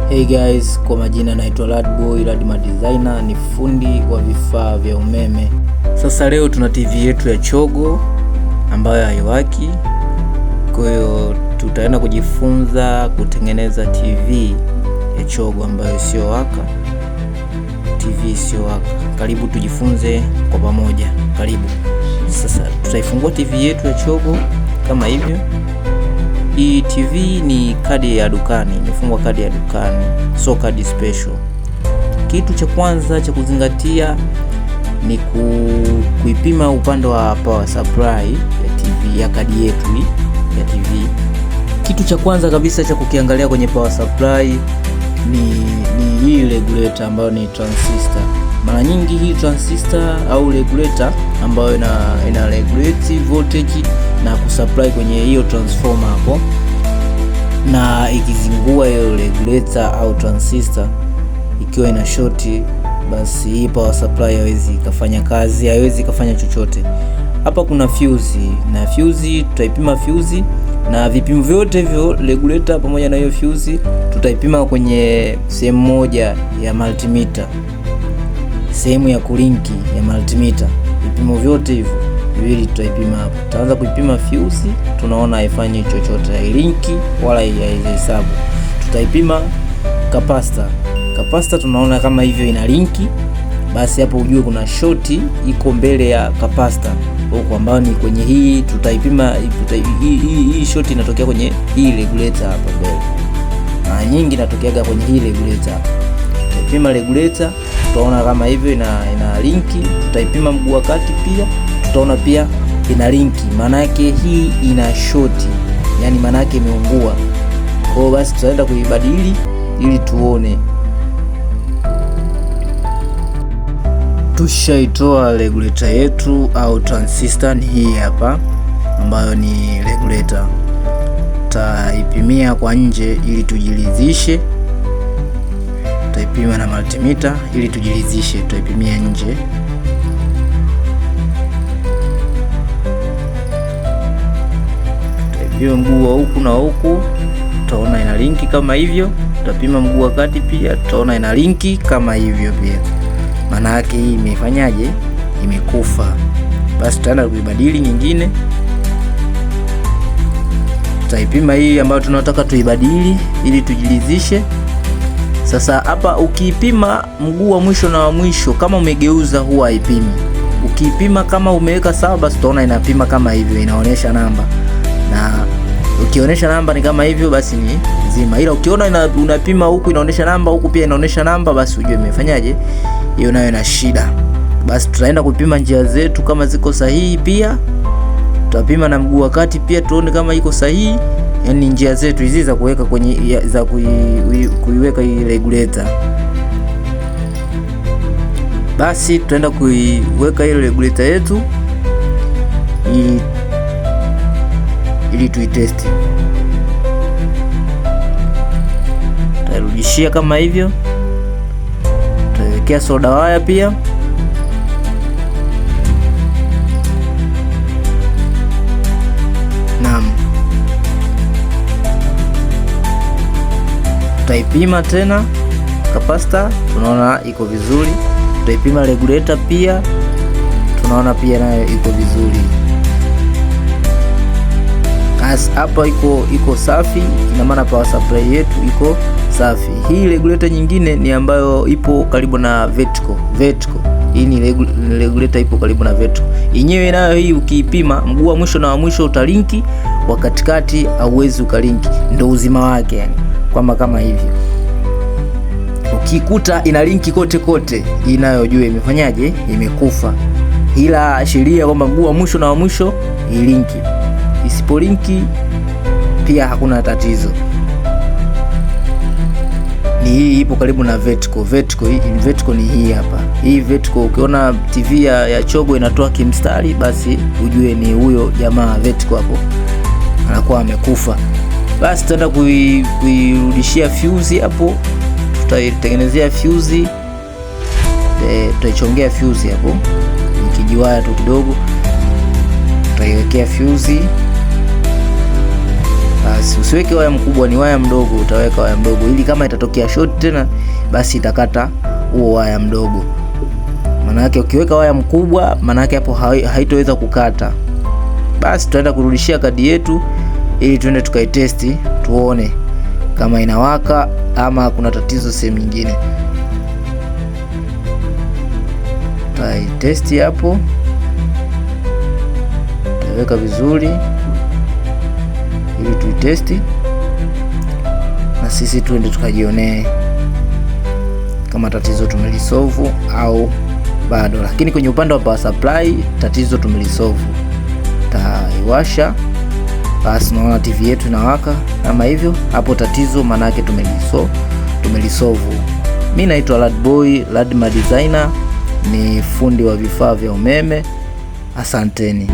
Hey guys, kwa majina naitwa Ladboy, Ladma Designer, ni fundi wa vifaa vya umeme. Sasa leo tuna TV yetu ya chogo ambayo haiwaki. Kwa hiyo tutaenda kujifunza kutengeneza TV ya chogo ambayo sio waka. TV sio waka. Karibu tujifunze kwa pamoja. Karibu. Sasa tutaifungua TV yetu ya chogo kama hivyo. Hii TV ni kadi ya dukani, imefungwa kadi ya dukani, so kadi special. Kitu cha kwanza cha kuzingatia ni kuipima upande wa power supply ya TV ya kadi yetu ya TV. Kitu cha kwanza kabisa cha kukiangalia kwenye power supply ni hii regulator ambayo ni transistor. Mara nyingi hii transistor au regulator ambayo ina regulate voltage na kusupply kwenye hiyo transformer hapo, na ikizingua hiyo regulator au transistor ikiwa ina short, basi hii power supply haiwezi kufanya kazi, haiwezi kufanya chochote. Hapa kuna fuse, na fuse tutaipima fuse na vipimo vyote hivyo regulator pamoja na hiyo fuse tutaipima kwenye sehemu moja ya multimeter, sehemu ya kulinki ya multimeter. Vipimo vyote hivyo viwili tutaipima hapo. Tutaanza kuipima fuse, tunaona haifanyi chochote, hailinki wala haihesabu. Tutaipima capacitor. Capacitor tunaona kama hivyo ina linki, basi hapo ujue kuna short iko mbele ya capacitor huko, ambayo ni kwenye hii. Tutaipima hii short inatokea kwenye hii regulator hapa mbele. Mara nyingi inatokeaga kwenye hii regulator hapa. Tutaipima regulator, tutaona kama hivyo ina linki. Tutaipima mguu wa kati pia, tutaona pia ina linki. Maana yake hii ina short, yani maana yake imeungua. Kwa hiyo basi tutaenda kuibadili ili tuone. Tushaitoa regulator yetu au transistor, ni hii hapa ambayo ni regulator. Tutaipimia kwa nje ili tujiridhishe. Tutaipima na multimeter ili tujiridhishe, tutaipimia nje. Tutaipima mguu wa huku na huku, tutaona ina linki kama hivyo. Tutapima mguu wa kati pia, tutaona ina linki kama hivyo pia. Maana yake hii imefanyaje? Imekufa. Basi tutaenda kuibadili nyingine. Tutaipima hii ambayo tunataka tuibadili ili tujiridhishe. Sasa hapa ukiipima mguu wa mwisho na wa mwisho kama umegeuza huwa haipimi. Ukiipima kama umeweka sawa, basi utaona inapima kama hivyo, inaonyesha namba. Na ukionyesha namba ni kama hivyo, basi ni nzima. Ila ukiona unapima huku inaonyesha namba, huku pia inaonyesha namba, basi ujue imefanyaje, hiyo nayo ina shida. Basi tutaenda kupima njia zetu kama ziko sahihi pia. Tutapima na mguu wa kati pia tuone kama iko sahihi. Yani njia zetu hizi za kuweka kwenye za kuiweka hii regulator. Basi tutaenda kuiweka ile regulator yetu ili tuitesti. Tutarudishia kama hivyo. Tutawekea soda waya pia. Naam. Tutaipima tena capacitor, tunaona iko vizuri. Tutaipima regulator pia, tunaona pia nayo iko vizuri. Hapa iko safi, ina maana power supply yetu iko safi. Hii regulator nyingine ni ambayo ipo karibu na vertical. Hii ni regulator ipo karibu na vertical. Yenyewe nayo hii ukiipima mguu wa mwisho na wa mwisho utalinki, wa katikati hauwezi ukalinki. Ndio uzima wake, yani kwamba kama hivyo. Ukikuta ina linki kote, inayojua imefanyaje, imekufa. Ila sheria kwamba mguu wa mwisho na wa mwisho ilinki. Isipolinki pia hakuna tatizo. Ni hii ipo karibu na vertical. Vertical ni hii hapa. Hii vertical, ukiona TV ya chogo inatoa kimstari, basi ujue ni huyo jamaa vertical hapo anakuwa amekufa. Basi tutaenda kuirudishia fuse hapo. Tutaitengenezea fuse. Tutaichongea fuse hapo. Ikijiwaya tu kidogo. Tutaiwekea fuse. Basi usiweke waya mkubwa, ni waya mdogo, utaweka waya mdogo ili kama itatokea short tena basi itakata huo waya mdogo. Maana yake ukiweka waya mkubwa, maana yake hapo haitoweza kukata. Basi tutaenda kurudishia kadi yetu ili tuende tukaitesti tuone kama inawaka ama kuna tatizo sehemu nyingine. Testi hapo, tutaweka vizuri ili tuitesti na sisi tuende tukajionee kama tatizo tumelisolve au bado. Lakini kwenye upande wa power supply tatizo tumelisolve. Taiwasha, basi naona TV yetu inawaka kama hivyo. Hapo tatizo maana yake tumelisolve. Mimi naitwa Ladboy, Ladma Designer, ni fundi wa vifaa vya umeme. Asanteni.